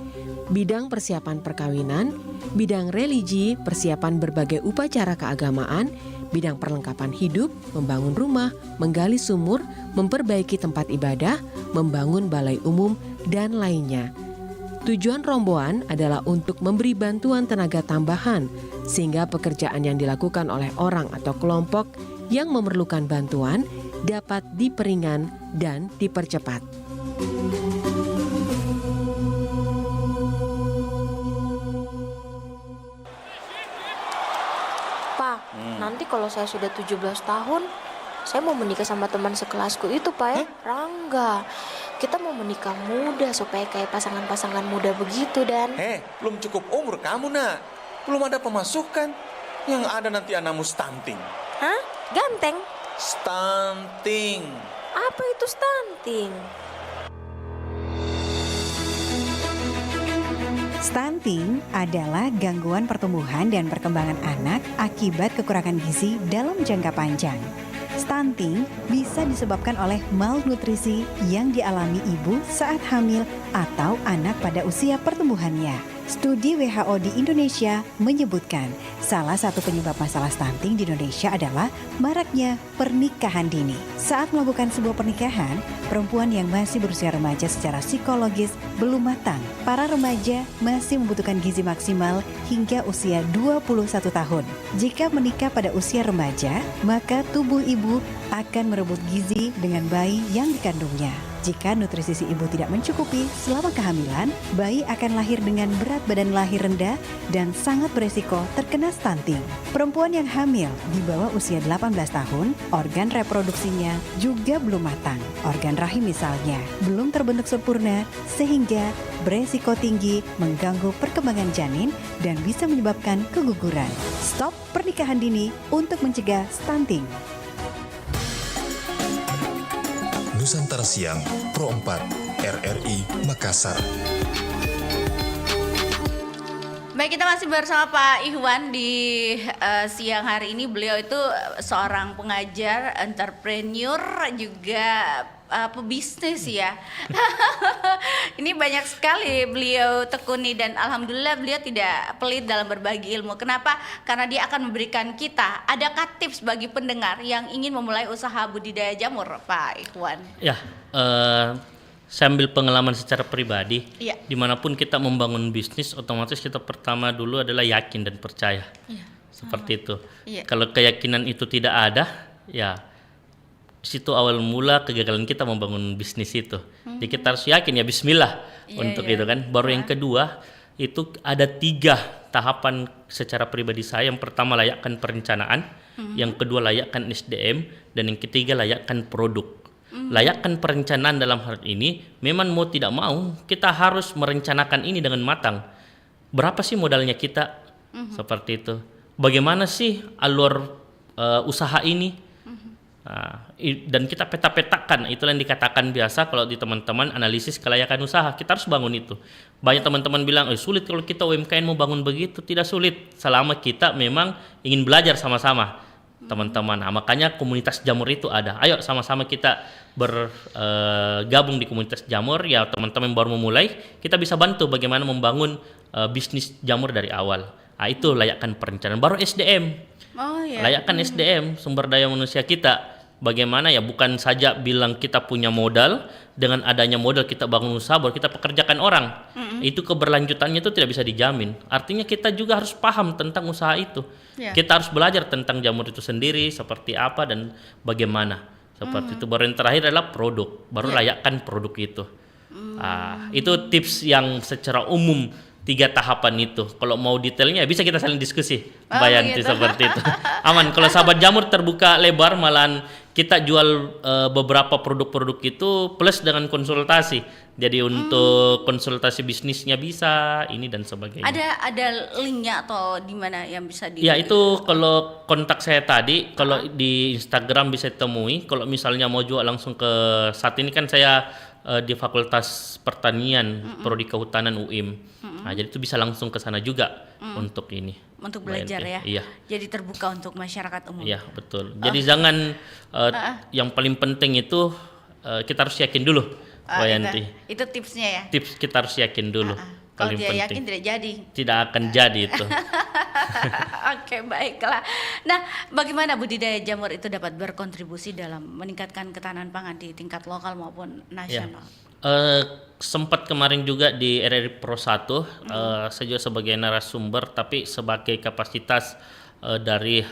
S4: bidang persiapan perkawinan, bidang religi, persiapan berbagai upacara keagamaan, bidang perlengkapan hidup, membangun rumah, menggali sumur, memperbaiki tempat ibadah, membangun balai umum, dan lainnya. Tujuan romboan adalah untuk memberi bantuan tenaga tambahan, sehingga pekerjaan yang dilakukan oleh orang atau kelompok yang memerlukan bantuan dapat diperingan dan dipercepat.
S5: Pak, nanti kalau saya sudah 17 tahun, saya mau menikah sama teman sekelasku itu, Pak ya. Rangga. Kita mau menikah muda supaya kayak pasangan-pasangan muda begitu, Dan.
S6: Belum cukup umur kamu, nak. Belum ada pemasukan. Yang ada nanti anakmu stunting.
S5: Hah? Ganteng?
S6: Stunting.
S5: Apa itu stunting?
S7: Stunting adalah gangguan pertumbuhan dan perkembangan anak akibat kekurangan gizi dalam jangka panjang. Stunting bisa disebabkan oleh malnutrisi yang dialami ibu saat hamil atau anak pada usia pertumbuhannya. Studi WHO di Indonesia menyebutkan salah satu penyebab masalah stunting di Indonesia adalah maraknya pernikahan dini. Saat melakukan sebuah pernikahan, perempuan yang masih berusia remaja secara psikologis belum matang. Para remaja masih membutuhkan gizi maksimal hingga usia 21 tahun. Jika menikah pada usia remaja, maka tubuh ibu akan merebut gizi dengan bayi yang dikandungnya. Jika nutrisi si ibu tidak mencukupi selama kehamilan, bayi akan lahir dengan berat badan lahir rendah dan sangat beresiko terkena stunting. Perempuan yang hamil di bawah usia 18 tahun, organ reproduksinya juga belum matang. Organ rahim misalnya belum terbentuk sempurna sehingga beresiko tinggi mengganggu perkembangan janin dan bisa menyebabkan keguguran. Stop pernikahan dini untuk mencegah stunting.
S1: Nusantara Siang Pro 4 RRI Makassar.
S2: Baik, kita masih bersama Pak Ihwan di siang hari ini. Beliau itu seorang pengajar, entrepreneur, juga pebisnis ya. Ini banyak sekali beliau tekuni dan alhamdulillah beliau tidak pelit dalam berbagi ilmu. Kenapa? Karena dia akan memberikan kita, adakah tips bagi pendengar yang ingin memulai usaha budidaya jamur, Pak Ihwan?
S3: Ya, saya ambil pengalaman secara pribadi.
S2: Iya.
S3: Dimanapun kita membangun bisnis, otomatis kita pertama dulu adalah yakin dan percaya.
S2: Iya.
S3: Seperti itu.
S2: Iya.
S3: Kalau keyakinan itu tidak ada, ya situ awal mula kegagalan kita membangun bisnis itu. Jadi kita harus yakin ya Bismillah untuk itu kan. Baru yang kedua itu ada 3 tahapan secara pribadi saya. Yang pertama layakkan perencanaan, yang kedua layakkan SDM, dan yang ketiga layakkan produk. Layakkan perencanaan dalam hal ini memang mau tidak mau kita harus merencanakan ini dengan matang. Berapa sih modalnya kita? Seperti itu. Bagaimana sih alur usaha ini? Dan kita peta-petakan, itulah yang dikatakan biasa kalau di teman-teman analisis kelayakan usaha. Kita harus bangun itu. Banyak teman-teman bilang, sulit kalau kita UMKM mau bangun begitu. Tidak sulit, selama kita memang ingin belajar sama-sama teman-teman. Nah, makanya komunitas jamur itu ada. Ayo sama-sama kita bergabung di komunitas jamur. Ya teman-teman baru memulai, kita bisa bantu bagaimana membangun bisnis jamur dari awal. Nah, itu layakkan perencanaan. Baru SDM.
S2: Oh, ya.
S3: Layakkan SDM, sumber daya manusia kita. Bagaimana ya, bukan saja bilang kita punya modal, dengan adanya modal kita bangun usaha baru kita pekerjakan orang. Itu keberlanjutannya itu tidak bisa dijamin. Artinya kita juga harus paham tentang usaha itu.
S2: Yeah.
S3: Kita harus belajar tentang jamur itu sendiri, seperti apa dan bagaimana. Seperti itu. Baru yang terakhir adalah produk. Baru layakkan produk itu. Itu tips yang secara umum 3 tahapan itu. Kalau mau detailnya bisa kita saling diskusi, Mbak Yanti, seperti itu. Aman. Kalau sahabat jamur terbuka lebar, malahan kita jual beberapa produk-produk itu plus dengan konsultasi. Jadi untuk konsultasi bisnisnya bisa, ini dan sebagainya.
S2: Ada linknya atau di mana yang bisa di?
S3: Ya itu kalau kontak saya tadi, kalau di Instagram bisa temui. Kalau misalnya mau jual langsung ke, saat ini kan saya di Fakultas Pertanian, Prodi Kehutanan UIM. Nah, jadi itu bisa langsung ke sana juga untuk ini.
S2: Untuk belajar ya.
S3: Iya.
S2: Jadi terbuka untuk masyarakat umum.
S3: Iya, betul. Jadi jangan yang paling penting itu kita harus yakin dulu, Mbak Yanti.
S2: Itu tipsnya ya.
S3: Tips kita harus yakin dulu.
S2: Kalau
S3: Paling
S2: dia
S3: penting.
S2: yakin tidak jadi.
S3: Tidak akan jadi itu.
S2: Oke, baiklah. Nah, bagaimana budidaya jamur itu dapat berkontribusi dalam meningkatkan ketahanan pangan di tingkat lokal maupun nasional?
S3: Sempat kemarin juga di RRI Pro 1, saya juga sebagai narasumber, tapi sebagai kapasitas dari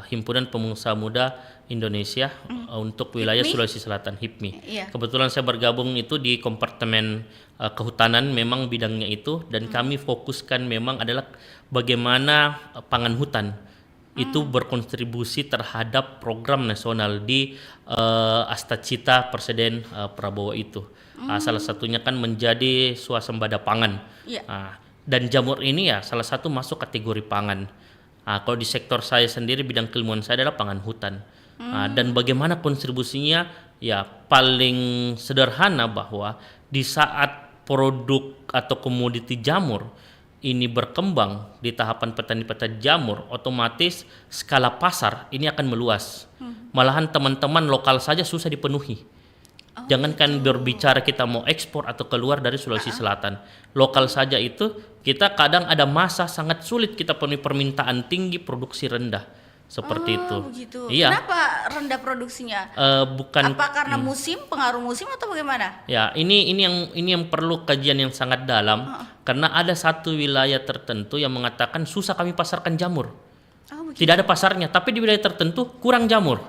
S3: Himpunan Pengusaha Muda Indonesia untuk wilayah
S2: HIPMI?
S3: Sulawesi Selatan, HIPMI.
S2: Iya.
S3: Kebetulan saya bergabung itu di Kompartemen Kehutanan, memang bidangnya itu, dan kami fokuskan memang adalah bagaimana pangan hutan itu berkontribusi terhadap program nasional di Astacita Presiden Prabowo itu. Salah satunya kan menjadi swasembada pangan.
S2: Iya.
S3: Dan jamur ini ya salah satu masuk kategori pangan. Kalau di sektor saya sendiri, bidang keilmuan saya adalah pangan hutan. Dan bagaimana kontribusinya, ya paling sederhana bahwa di saat produk atau komoditi jamur ini berkembang di tahapan petani-petani jamur, otomatis skala pasar ini akan meluas. Malahan teman-teman lokal saja susah dipenuhi. Jangankan berbicara kita mau ekspor atau keluar dari Sulawesi Selatan. Lokal saja itu kita kadang ada masa sangat sulit kita penuhi, permintaan tinggi, produksi rendah. Seperti itu.
S2: Begitu.
S3: Iya.
S2: Kenapa rendah produksinya?
S3: Bukan
S2: Apa karena musim, pengaruh musim atau bagaimana?
S3: Ya, ini yang perlu kajian yang sangat dalam karena ada satu wilayah tertentu yang mengatakan susah kami pasarkan jamur.
S2: Begitu.
S3: Tidak ada pasarnya, tapi di wilayah tertentu kurang jamur.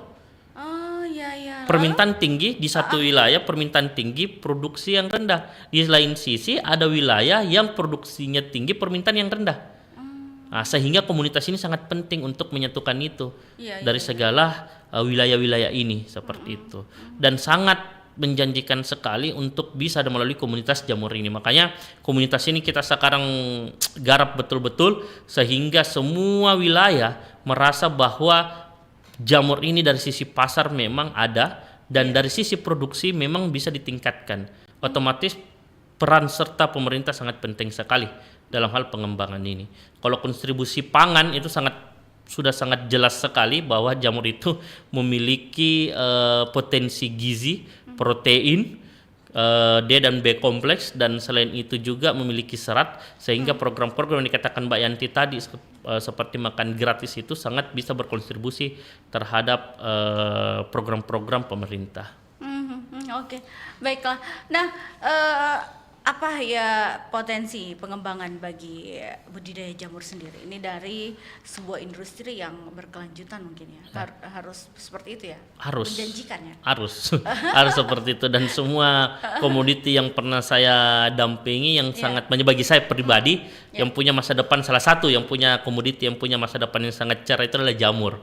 S2: Iya.
S3: Permintaan tinggi di satu wilayah, permintaan tinggi, produksi yang rendah. Di lain sisi ada wilayah yang produksinya tinggi, permintaan yang rendah. Nah, sehingga komunitas ini sangat penting untuk menyatukan itu dari segala wilayah-wilayah ini seperti itu, dan sangat menjanjikan sekali untuk bisa ada melalui komunitas jamur ini. Makanya komunitas ini kita sekarang garap betul-betul sehingga semua wilayah merasa bahwa jamur ini dari sisi pasar memang ada dan dari sisi produksi memang bisa ditingkatkan. Otomatis peran serta pemerintah sangat penting sekali dalam hal pengembangan ini. Kalau kontribusi pangan itu sudah sangat jelas sekali bahwa jamur itu memiliki potensi gizi, protein, D dan B kompleks, dan selain itu juga memiliki serat, sehingga program-program yang dikatakan Mbak Yanti tadi seperti makan gratis itu sangat bisa berkontribusi terhadap program-program pemerintah.
S2: Oke, baiklah. Nah, apa ya potensi pengembangan bagi budidaya jamur sendiri ini dari sebuah industri yang berkelanjutan mungkin ya? Harus seperti itu ya?
S3: Harus.
S2: Menjanjikan ya?
S3: Harus seperti itu, dan semua komoditi yang pernah saya dampingi yang sangat banyak bagi saya pribadi yang punya masa depan, salah satu yang punya komoditi yang punya masa depan yang sangat cerah itu adalah jamur.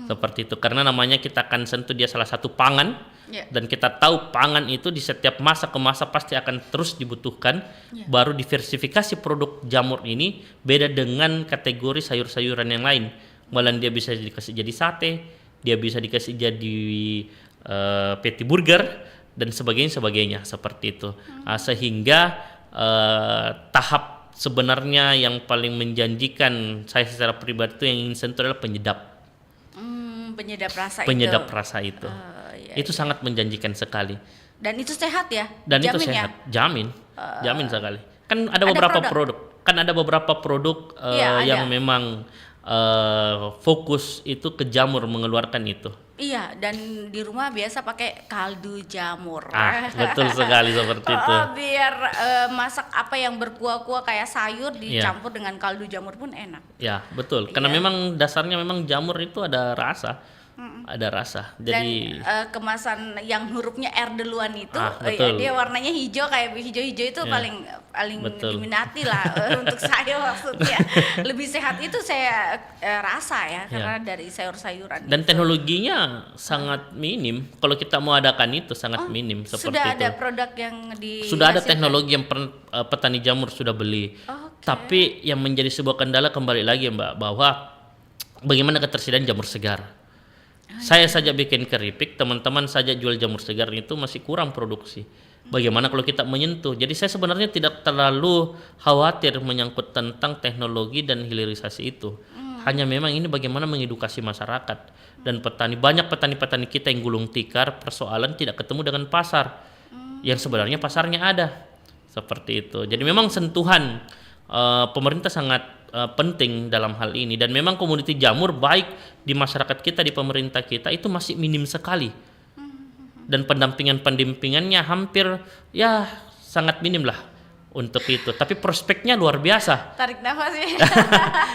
S3: Seperti itu, karena namanya kita akan sentuh dia salah satu pangan. Dan kita tahu pangan itu di setiap masa ke masa pasti akan terus dibutuhkan. Baru diversifikasi produk jamur ini beda dengan kategori sayur-sayuran yang lain. Malah dia bisa dikasih jadi sate, dia bisa dikasih jadi patty burger dan sebagainya seperti itu. Sehingga tahap sebenarnya yang paling menjanjikan saya secara pribadi itu yang ingin sentuh adalah penyedap. Penyedap rasa itu. Itu sangat menjanjikan sekali.
S2: Dan itu sehat ya?
S3: Dan
S2: Jamin
S3: itu sehat,
S2: ya?
S3: jamin sekali. Kan ada beberapa produk yang memang fokus itu ke jamur mengeluarkan itu.
S2: Iya, dan di rumah biasa pakai kaldu jamur.
S3: Betul sekali seperti itu.
S2: Biar masak apa yang berkuah-kuah kayak sayur dicampur dengan kaldu jamur pun enak. Ya,
S3: betul. Karena memang dasarnya memang jamur itu ada rasa. Ada rasa. Jadi
S2: dan kemasan yang hurufnya R duluan itu dia warnanya hijau, kayak hijau-hijau itu paling diminati lah untuk saya maksudnya. Lebih sehat itu saya rasa ya karena dari sayur-sayuran.
S3: Dan teknologinya sangat minim. Kalau kita mau adakan itu sangat minim seperti
S2: sudah
S3: itu.
S2: Ada produk yang
S3: sudah ada teknologi yang petani jamur sudah beli. Tapi yang menjadi sebuah kendala kembali lagi Mbak, bahwa bagaimana ketersediaan jamur segar. Saya saja bikin keripik, teman-teman saja jual jamur segar itu masih kurang produksi. Bagaimana kalau kita menyentuh? Jadi saya sebenarnya tidak terlalu khawatir menyangkut tentang teknologi dan hilirisasi itu. Hanya memang ini bagaimana mengedukasi masyarakat dan petani. Banyak petani-petani kita yang gulung tikar, persoalan tidak ketemu dengan pasar. Yang sebenarnya pasarnya ada. Seperti itu. Jadi memang sentuhan pemerintah sangat penting dalam hal ini, dan memang komoditi jamur baik di masyarakat kita, di pemerintah kita itu masih minim sekali, dan pendampingannya hampir sangat minim lah untuk itu. Tapi prospeknya luar biasa.
S2: Tarik nafas ya.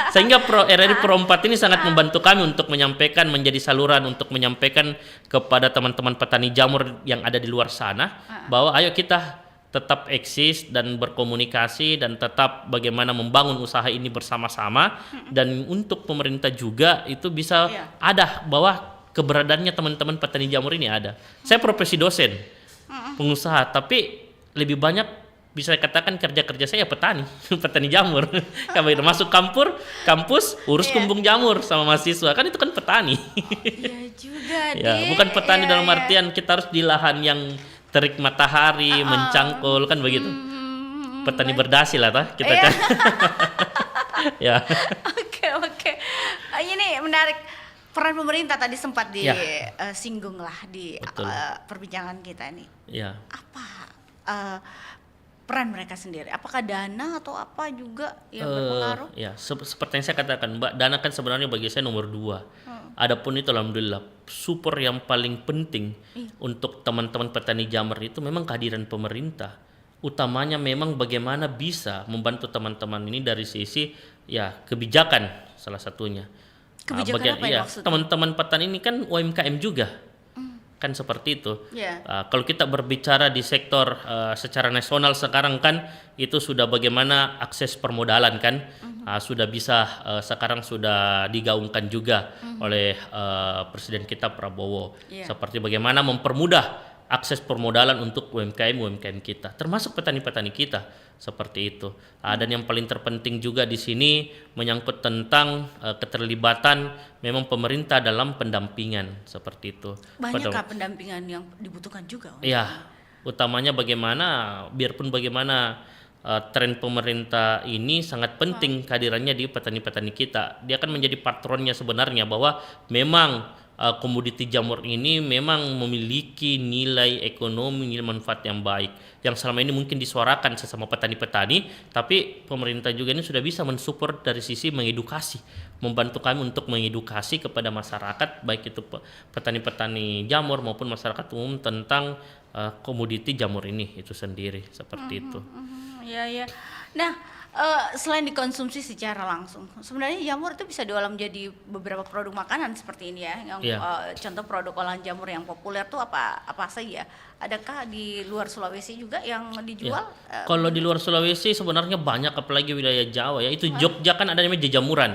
S3: Sehingga RRI Pro 4 ini sangat membantu kami untuk menyampaikan, menjadi saluran untuk menyampaikan kepada teman-teman petani jamur yang ada di luar sana bahwa ayo kita tetap eksis dan berkomunikasi dan tetap bagaimana membangun usaha ini bersama-sama, dan untuk pemerintah juga itu bisa ada bahwa keberadaannya teman-teman petani jamur ini ada. Saya profesi dosen, pengusaha, tapi lebih banyak bisa katakan kerja saya petani, petani jamur. Kalau masuk kampus urus kumbung jamur sama mahasiswa, kan itu kan petani.
S2: Iya juga.
S3: Bukan petani dalam artian kita harus di lahan yang terik matahari, mencangkul, kan begitu. petani berdasi lah kita
S2: Iya.
S3: kan. Ya.
S2: Oke. Ini menarik. Peran pemerintah tadi sempat
S3: Ya.
S2: disinggung lah di
S3: Betul.
S2: perbincangan kita ini.
S3: Ya.
S2: Apa peran mereka sendiri? Apakah dana atau apa juga yang berpengaruh?
S3: Ya, seperti yang saya katakan, Mbak, dana kan sebenarnya bagi saya nomor 2. Adapun itu alhamdulillah support yang paling penting untuk teman-teman petani jamur itu memang kehadiran pemerintah. Utamanya memang bagaimana bisa membantu teman-teman ini dari sisi ya kebijakan salah satunya.
S2: Kebijakan apa yang maksudnya?
S3: Teman-teman petani ini kan UMKM juga. Kan seperti itu.
S2: Yeah.
S3: Kalau kita berbicara di sektor secara nasional sekarang kan itu sudah bagaimana akses permodalan kan sudah bisa sekarang sudah digaungkan juga oleh Presiden kita Prabowo.
S2: Yeah.
S3: Seperti bagaimana mempermudah akses permodalan untuk UMKM kita, termasuk petani-petani kita seperti itu. Dan yang paling terpenting juga di sini menyangkut tentang keterlibatan memang pemerintah dalam pendampingan seperti itu.
S2: Banyakkah pendampingan yang dibutuhkan juga?
S3: Ya, utamanya bagaimana biarpun bagaimana tren pemerintah ini sangat penting kehadirannya di petani-petani kita. Dia akan menjadi patronnya sebenarnya bahwa memang komoditi jamur ini memang memiliki nilai ekonomi, nilai manfaat yang baik yang selama ini mungkin disuarakan sesama petani-petani, tapi pemerintah juga ini sudah bisa mensupport dari sisi mengedukasi, membantu kami untuk mengedukasi kepada masyarakat baik itu petani-petani jamur maupun masyarakat umum tentang komoditi jamur ini itu sendiri seperti itu.
S2: Iya. Nah, selain dikonsumsi secara langsung, sebenarnya jamur itu bisa diolah menjadi beberapa produk makanan seperti ini ya. Yang contoh produk olahan jamur yang populer tuh apa saja? Adakah di luar Sulawesi juga yang dijual?
S3: Kalau di luar Sulawesi sebenarnya banyak, apalagi wilayah Jawa ya. Itu Jogja kan ada namanya jamuran.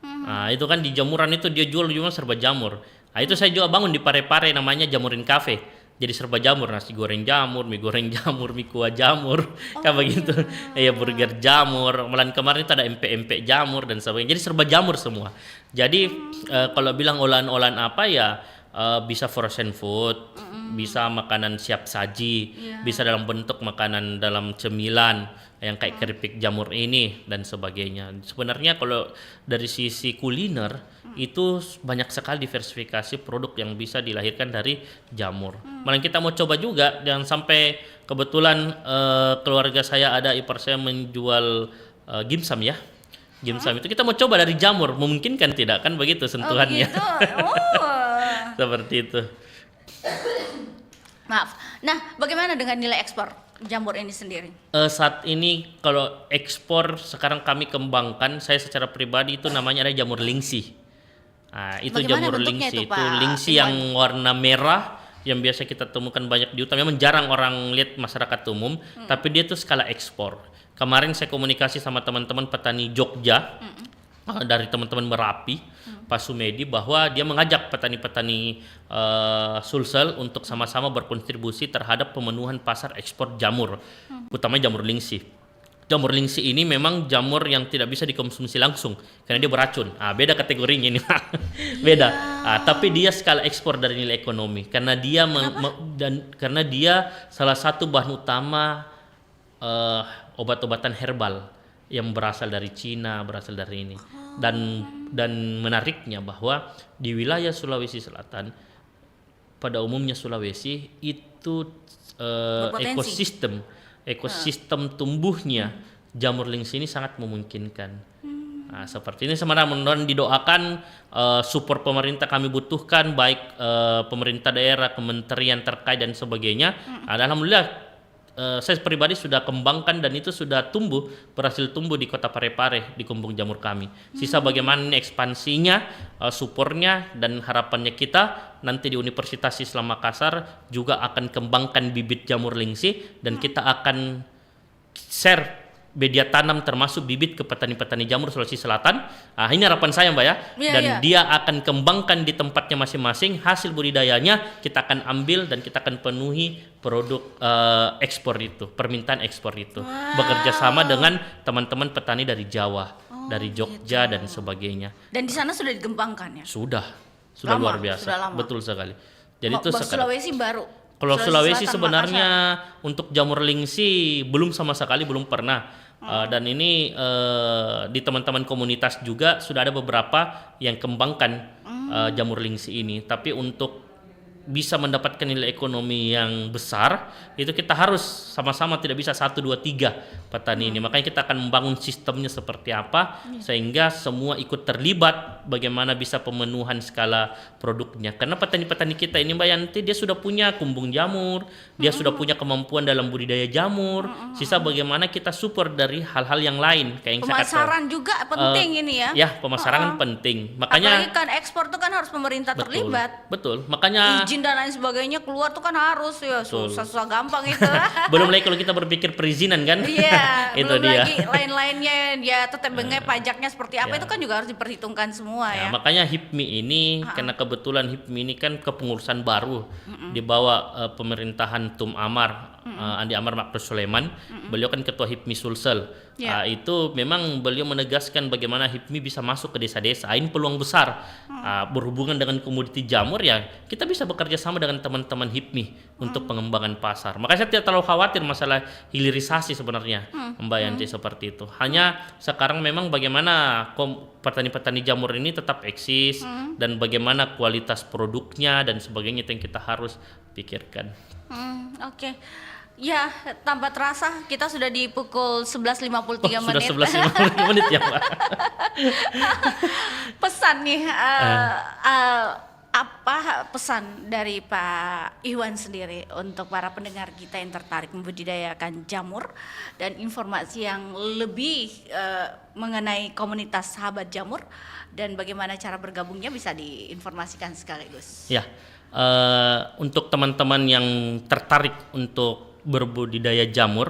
S3: Nah, itu kan di jamuran itu dia jual serba jamur. Nah, itu saya juga bangun di Pare-Pare namanya Jamurin Cafe. Jadi serba jamur, nasi goreng jamur, mie goreng jamur, mie kuah jamur, kayak begitu. Ya burger jamur, malam kemarin itu ada empek-empek jamur dan sebagainya. Jadi serba jamur semua. Jadi kalau bilang olahan-olahan apa ya bisa frozen food, bisa makanan siap saji, bisa dalam bentuk makanan dalam cemilan yang kayak keripik jamur ini dan sebagainya. Sebenarnya kalau dari sisi kuliner itu banyak sekali diversifikasi produk yang bisa dilahirkan dari jamur. Malah kita mau coba juga, jangan sampai kebetulan keluarga saya ada ipar saya menjual gimsam ya. Gimsam itu kita mau coba dari jamur, memungkinkan tidak kan begitu sentuhannya. Seperti itu.
S2: Maaf. Nah, bagaimana dengan nilai ekspor jamur ini sendiri?
S3: Saat ini kalau ekspor sekarang kami kembangkan, saya secara pribadi itu namanya ada jamur lingsi. Nah, itu
S2: Bagaimana
S3: jamur
S2: bentuknya
S3: lingsi
S2: itu,
S3: itu
S2: Pak
S3: lingsi
S2: Iwan?
S3: yang warna merah yang biasa kita temukan banyak di hutan. Memang jarang orang lihat masyarakat umum, tapi dia itu skala ekspor. Kemarin saya komunikasi sama teman-teman petani Jogja dari teman-teman Merapi, Pak Sumedi, bahwa dia mengajak petani-petani Sulsel untuk sama-sama berkontribusi terhadap pemenuhan pasar ekspor jamur, utamanya jamur lingsi. Jamur lingsi ini memang jamur yang tidak bisa dikonsumsi langsung karena dia beracun. Beda kategorinya ini. Beda. Tapi dia skala ekspor dari nilai ekonomi karena dia karena dia salah satu bahan utama obat-obatan herbal yang berasal dari Cina, berasal dari ini. Dan menariknya bahwa di wilayah Sulawesi Selatan, pada umumnya Sulawesi itu ekosistem tumbuhnya jamur lingsi ini sangat memungkinkan. Nah, seperti ini sebenarnya mudah-mudahan didoakan support pemerintah kami butuhkan, baik pemerintah daerah, kementerian terkait dan sebagainya. Alhamdulillah saya pribadi sudah kembangkan dan itu sudah berhasil tumbuh di Kota Pare-Pare di Kumbung Jamur kami. Sisa bagaimana ini ekspansinya, supportnya dan harapannya kita nanti di Universitas Islam Makassar juga akan kembangkan bibit jamur lingsi dan kita akan share media tanam termasuk bibit ke petani-petani jamur Sulawesi Selatan. Ini harapan saya Mbak ya. Dan dia akan kembangkan di tempatnya masing-masing, hasil budidayanya kita akan ambil dan kita akan penuhi produk ekspor itu, permintaan ekspor itu. Bekerja sama dengan teman-teman petani dari Jawa, dari Jogja dan sebagainya.
S2: Dan di sana sudah dikembangkan ya?
S3: Sudah
S2: Lama,
S3: luar biasa.
S2: sudah lama.
S3: Betul sekali. Jadi itu
S2: Sulawesi baru.
S3: Kalau Sulawesi
S2: Selatan,
S3: sebenarnya untuk jamur lingsi belum sama sekali, belum pernah. Dan ini di teman-teman komunitas juga sudah ada beberapa yang kembangkan jamur lingsi ini. Tapi untuk bisa mendapatkan nilai ekonomi yang besar, itu kita harus sama-sama, tidak bisa 1, 2, 3 petani ini. Makanya kita akan membangun sistemnya seperti apa sehingga semua ikut terlibat bagaimana bisa pemenuhan skala produknya. Karena petani-petani kita ini Mbak Yanti, dia sudah punya kumbung jamur, dia sudah punya kemampuan dalam budidaya jamur. Sisa bagaimana kita support dari hal-hal yang lain kayak yang saya katakan.
S2: Pemasaran juga penting ini ya.
S3: Ya, pemasaran penting. Makanya
S2: apalagi kan ekspor tuh kan harus pemerintah terlibat.
S3: Betul. Makanya
S2: Izin dan lain sebagainya keluar tuh kan harus ya, susah gampang itu.
S3: belum lagi kalau kita berpikir perizinan kan.
S2: Iya,
S3: Itu
S2: belum
S3: dia.
S2: lagi lain-lainnya ya, tetap bengai pajaknya seperti apa itu kan juga harus diperhitungkan semua ya.
S3: Makanya HIPMI ini karena kebetulan HIPMI ini kan kepengurusan baru di bawah pemerintahan Tum Amar, Andi Amar Makmur Sulaiman. Beliau kan ketua HIPMI Sulsel. Itu memang beliau menegaskan bagaimana HIPMI bisa masuk ke desa-desa. Ini peluang besar. Berhubungan dengan komoditi jamur ya, kita bisa bekerja sama dengan teman-teman HIPMI untuk pengembangan pasar. Makanya saya tidak terlalu khawatir masalah hilirisasi sebenarnya, Mbak Yanti, seperti itu. Hanya sekarang memang bagaimana petani-petani jamur ini tetap eksis dan bagaimana kualitas produknya dan sebagainya itu yang kita harus pikirkan.
S2: Oke. Ya, tanpa terasa kita sudah di pukul 11.53 menit.
S3: Sudah 11.53 menit ya, Pak.
S2: Pesan nih, apa pesan dari Pak Iwan sendiri untuk para pendengar kita yang tertarik membudidayakan jamur dan informasi yang lebih mengenai komunitas sahabat jamur dan bagaimana cara bergabungnya bisa diinformasikan sekaligus.
S3: Ya, untuk teman-teman yang tertarik untuk berbudidaya jamur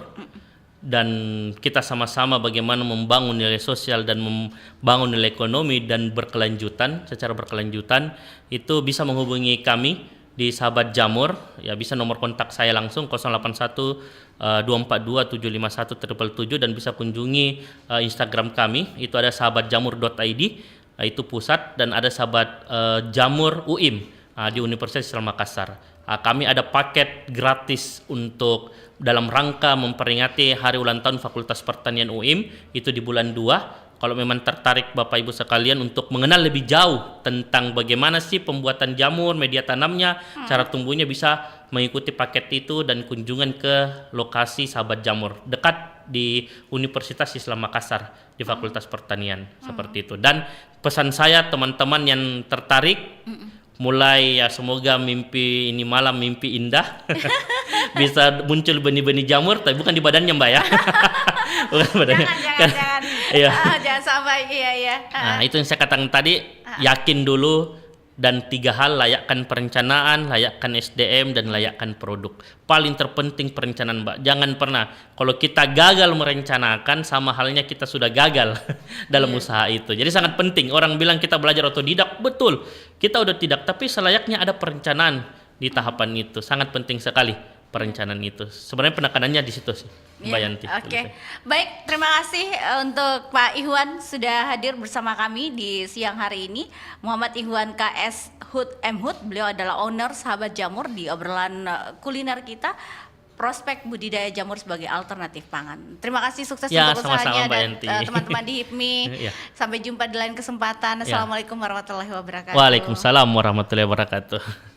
S3: dan kita sama-sama bagaimana membangun nilai sosial dan membangun nilai ekonomi dan secara berkelanjutan, itu bisa menghubungi kami di Sahabat Jamur. Ya, bisa nomor kontak saya langsung 081 242 751 777 dan bisa kunjungi Instagram kami, itu ada sahabatjamur.id, itu pusat, dan ada Sahabat Jamur UIM di Universitas Islam Makassar. Kami ada paket gratis untuk dalam rangka memperingati hari ulang tahun Fakultas Pertanian UIM, itu di bulan 2. Kalau memang tertarik Bapak Ibu sekalian untuk mengenal lebih jauh tentang bagaimana sih pembuatan jamur, media tanamnya, cara tumbuhnya, bisa mengikuti paket itu dan kunjungan ke lokasi Sahabat Jamur dekat di Universitas Islam Makassar di Fakultas Pertanian, seperti itu. Dan pesan saya teman-teman yang tertarik, mulai ya semoga mimpi ini malam mimpi indah bisa muncul benih-benih jamur, tapi bukan di badannya Mbak ya. Bukan badannya.
S2: Jangan.
S3: Iya.
S2: Jangan sampai iya.
S3: Nah, itu yang saya katakan tadi, yakin dulu, dan 3 hal: layakkan perencanaan, layakkan SDM, dan layakkan produk. Paling terpenting perencanaan Mbak. Jangan pernah, kalau kita gagal merencanakan, sama halnya kita sudah gagal dalam usaha itu. Jadi sangat penting. Orang bilang kita belajar otodidak, betul, kita udah tidak, tapi selayaknya ada perencanaan di tahapan itu. Sangat penting sekali perencanaan itu. Sebenarnya penekanannya di situ sih, Mbak Yanti.
S2: Oke. Baik, terima kasih untuk Pak Ihwan sudah hadir bersama kami di siang hari ini. Muhammad Ihwan KS Hud M Hud, beliau adalah owner Sahabat Jamur. Di obrolan kuliner kita, prospek budidaya jamur sebagai alternatif pangan. Terima kasih, sukses
S3: Ya,
S2: untuk
S3: sama-sama,
S2: usahanya
S3: Mbak
S2: dan
S3: Yanti.
S2: teman-teman di HIPMI.
S3: Ya.
S2: Sampai jumpa di lain kesempatan. Assalamualaikum warahmatullahi wabarakatuh.
S3: Waalaikumsalam warahmatullahi wabarakatuh.